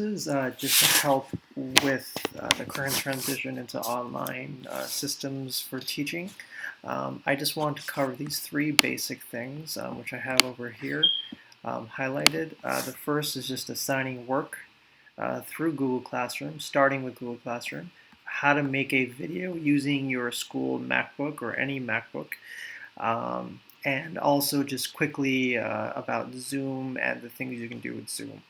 This is just to help with the current transition into online systems for teaching. I just want to cover these three basic things, which I have over here highlighted. The first is just assigning work through Google Classroom, starting with Google Classroom, how to make a video using your school MacBook or any MacBook, and also just quickly about Zoom and the things you can do with Zoom.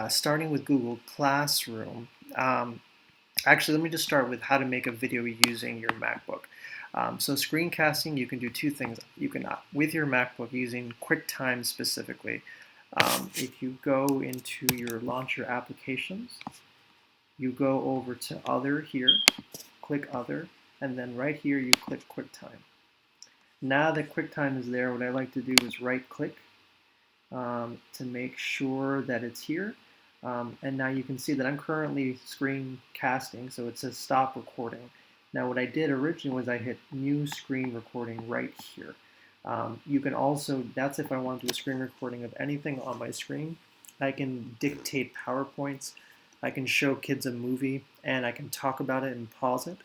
Starting with Google Classroom, actually let me just start with how to make a video using your MacBook. So screencasting, you can do two things. You can, with your MacBook, using QuickTime specifically. If you go into your launcher applications, you go over to Other here, click Other, and then right here you click QuickTime. Now that QuickTime is there, what I like to do is right-click to make sure that it's here. And now you can see that I'm currently screencasting, so it says stop recording. Now what I did originally was I hit new screen recording right here. You can also, that's if I want to do a screen recording of anything on my screen. I can dictate PowerPoints, I can show kids a movie, and I can talk about it and pause it.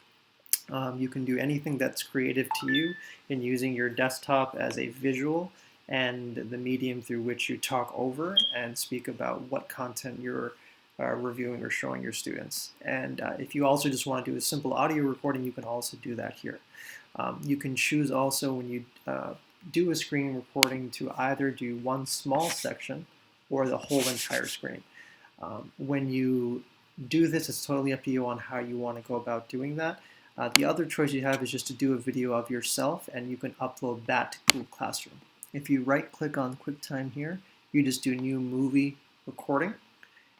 You can do anything that's creative to you in using your desktop as a visual and the medium through which you talk over and speak about what content you're reviewing or showing your students. And if you also just want to do a simple audio recording, you can also do that here. You can choose also when you do a screen recording to either do one small section or the whole entire screen. When you do this, it's totally up to you on how you want to go about doing that. The other choice you have is just to do a video of yourself, and you can upload that to Google Classroom. If you right-click on QuickTime here, you just do New Movie Recording,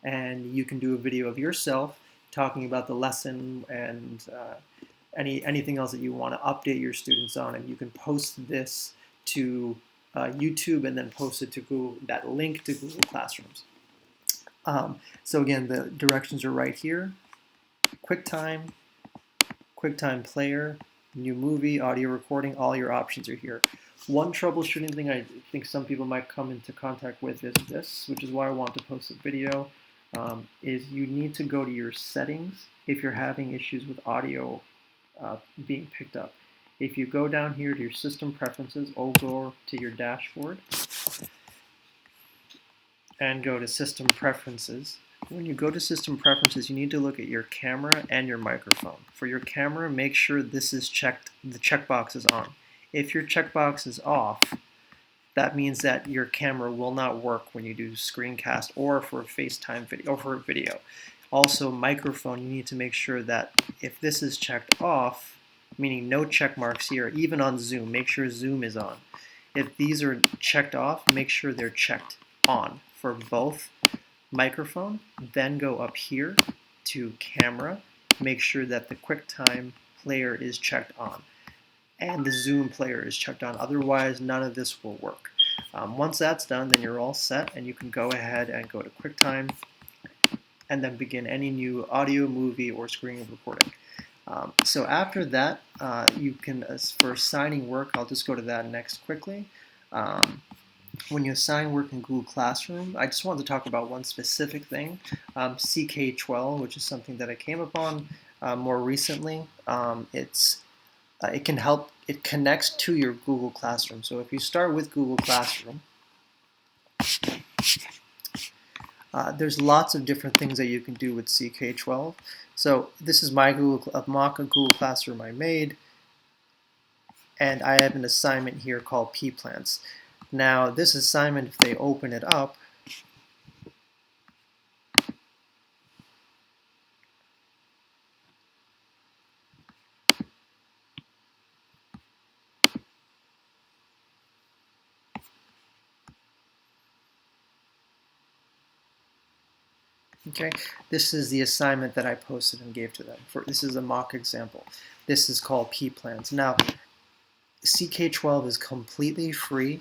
and you can do a video of yourself talking about the lesson and anything else that you want to update your students on, and you can post this to YouTube and then post it to Google, that link to Google Classrooms. So again, the directions are right here. QuickTime, QuickTime Player, New Movie, Audio Recording, all your options are here. One troubleshooting thing I think some people might come into contact with is this, which is why I want to post a video, is you need to go to your settings if you're having issues with audio being picked up. If you go down here to your system preferences, or go to your dashboard and go to system preferences. When you go to system preferences, you need to look at your camera and your microphone. For your camera, make sure this is checked, the checkbox is on. If your checkbox is off, that means that your camera will not work when you do screencast or for a FaceTime video or for a video. Also, microphone, you need to make sure that if this is checked off, meaning no check marks here, even on Zoom, make sure Zoom is on. If these are checked off, make sure they're checked on for both microphone. Then go up here to camera, make sure that the QuickTime player is checked on and the Zoom player is checked on. Otherwise, none of this will work. Once that's done, then you're all set, and you can go ahead and go to QuickTime and then begin any new audio, movie, or screen recording. So after that, you can, for assigning work, I'll just go to that next quickly. When you assign work in Google Classroom, I just wanted to talk about one specific thing, CK12, which is something that I came upon more recently. It can help, it connects to your Google Classroom. So if you start with Google Classroom, there's lots of different things that you can do with CK12. So this is my mock Google Classroom I made, and I have an assignment here called P-Plants. Now this assignment, if they open it up, okay, this is the assignment that I posted and gave to them. This is a mock example. This is called P-Plans. Now, CK12 is completely free,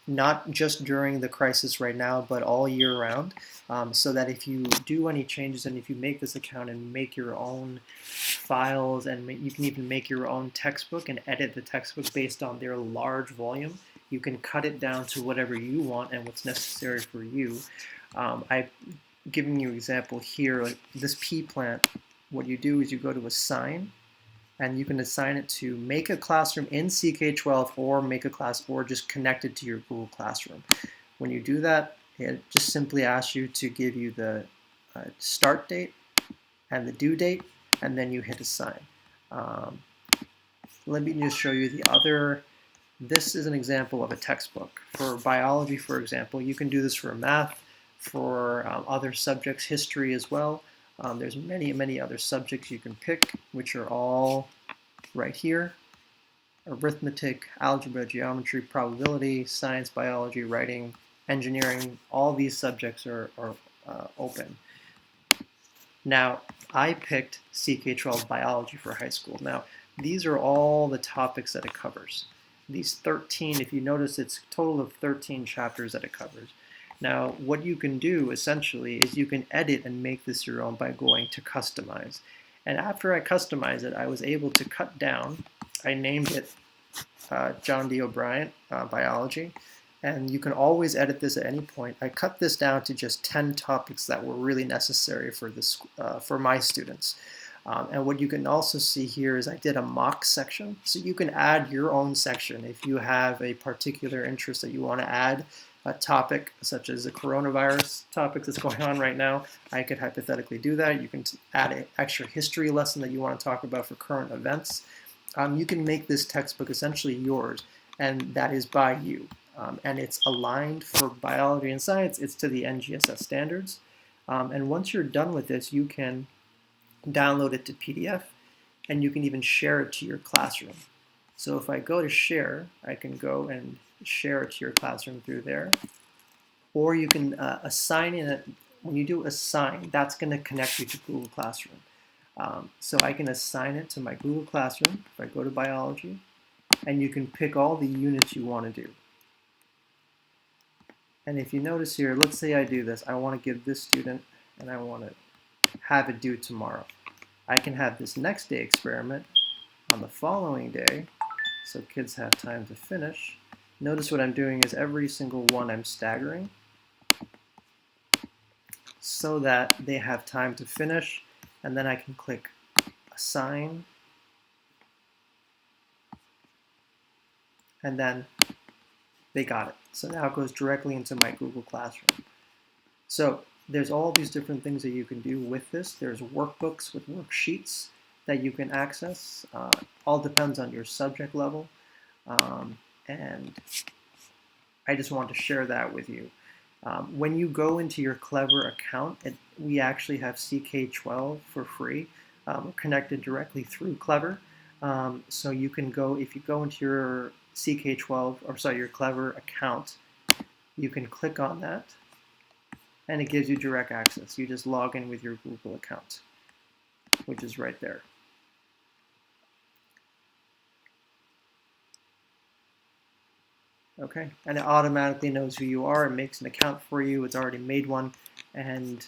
not just during the crisis right now, but all year round, so that if you do any changes and if you make this account and make your own files, and you can even make your own textbook and edit the textbook based on their large volume, You can cut it down to whatever you want and what's necessary for you. I've given you an example here, like this pea plant. What you do is you go to assign, and you can assign it to make a classroom in CK12 or make a class or just connect it to your Google Classroom. When you do that, it just simply asks you to give you the start date and the due date, and then you hit assign. Let me just show you the other. This is an example of a textbook. For biology, for example, you can do this for math, for other subjects, history as well. There's many other subjects you can pick, which are all right here. Arithmetic, algebra, geometry, probability, science, biology, writing, engineering, all these subjects are open. Now, I picked CK12 biology for high school. Now, these are all the topics that it covers. These 13, if you notice, it's a total of 13 chapters that it covers. Now, what you can do essentially is you can edit and make this your own by going to customize. And after I customize it, I was able to cut down. I named it John D. O'Brien, biology. And you can always edit this at any point. I cut this down to just 10 topics that were really necessary for this for my students. And what you can also see here is I did a mock section. So you can add your own section if you have a particular interest that you want to add a topic, such as the coronavirus topic that's going on right now. I could hypothetically do that. You can add an extra history lesson that you want to talk about for current events. You can make this textbook essentially yours, and that is by you. And it's aligned for biology and science. It's to the NGSS standards. And once you're done with this, you can download it to PDF, and you can even share it to your classroom. So if I go to share, I can go and share it to your classroom through there. Or you can assign in it. When you do assign, that's going to connect you to Google Classroom. So I can assign it to my Google Classroom if I go to biology, and you can pick all the units you want to do. And if you notice here, let's say I do this. I want to give this student, and I want to have it due tomorrow. I can have this next day experiment on the following day, so kids have time to finish. Notice what I'm doing is every single one I'm staggering so that they have time to finish, and then I can click assign, and then they got it. So now it goes directly into my Google Classroom. So there's all these different things that you can do with this. There's workbooks with worksheets that you can access. All depends on your subject level. And I just want to share that with you. When you go into your Clever account, we actually have CK12 for free. We're connected directly through Clever. So you can go, if you go into your CK12, or sorry, your Clever account, you can click on that, and it gives you direct access. You just log in with your Google account, which is right there. Okay, and it automatically knows who you are. It makes an account for you. It's already made one, and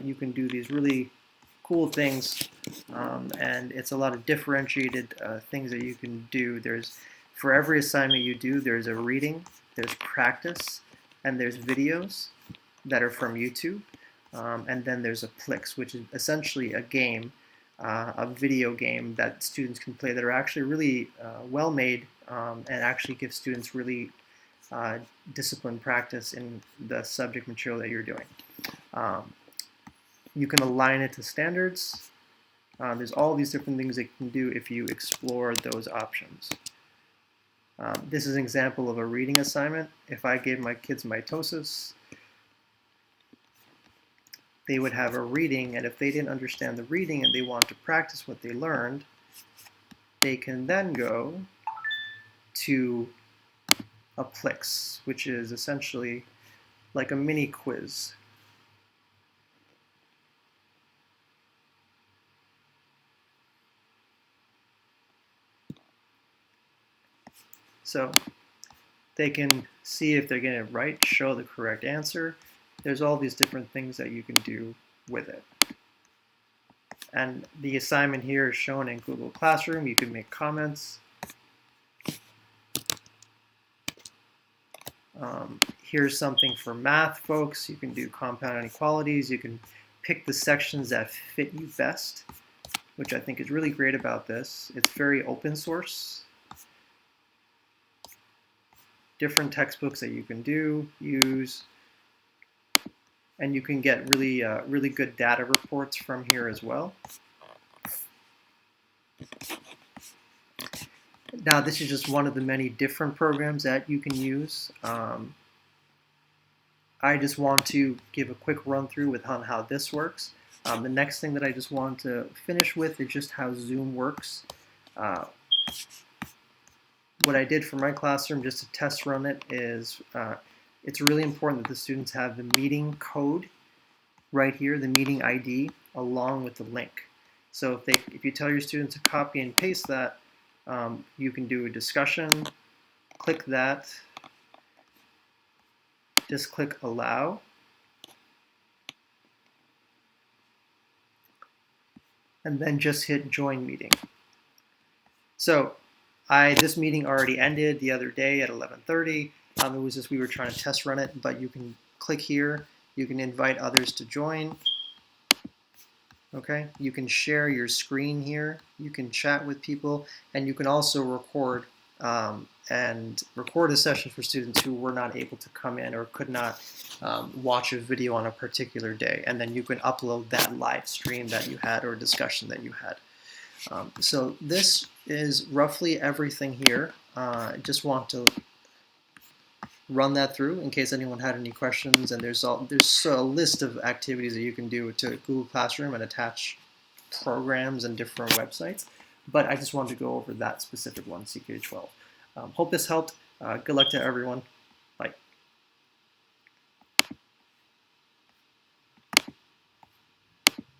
you can do these really cool things, and it's a lot of differentiated things that you can do. For every assignment you do, there's a reading, there's practice, and there's videos that are from YouTube, and then there's a Plix, which is essentially a game, a video game that students can play that are actually really well made, and actually give students really disciplined practice in the subject material that you're doing. You can align it to standards. There's all these different things that you can do if you explore those options. This is an example of a reading assignment. If I gave my kids mitosis, they would have a reading, and if they didn't understand the reading and they want to practice what they learned, they can then go to a Plix, which is essentially like a mini quiz. So they can see if they're getting it right, show the correct answer. There's all these different things that you can do with it. And the assignment here is shown in Google Classroom. You can make comments. Here's something for math folks. You can do compound inequalities. You can pick the sections that fit you best, which I think is really great about this. It's very open source. Different textbooks that you can use, and you can get really good data reports from here as well. Now, this is just one of the many different programs that you can use. I just want to give a quick run through on how this works. The next thing that I just want to finish with is just how Zoom works. What I did for my classroom just to test run it is it's really important that the students have the meeting code right here, the meeting ID, along with the link. So if you tell your students to copy and paste that, you can do a discussion, click that, just click allow, and then just hit join meeting. So this meeting already ended the other day at 11:30. It was just we were trying to test run it, but you can click here. You can invite others to join. Okay, you can share your screen here. You can chat with people, and you can also record a session for students who were not able to come in or could not watch a video on a particular day, and then you can upload that live stream that you had or discussion that you had. So this is roughly everything here. I just want to run that through in case anyone had any questions, and there's a list of activities that you can do to Google Classroom and attach programs and different websites, but I just wanted to go over that specific one, CK12. Hope this helped. Good luck to everyone.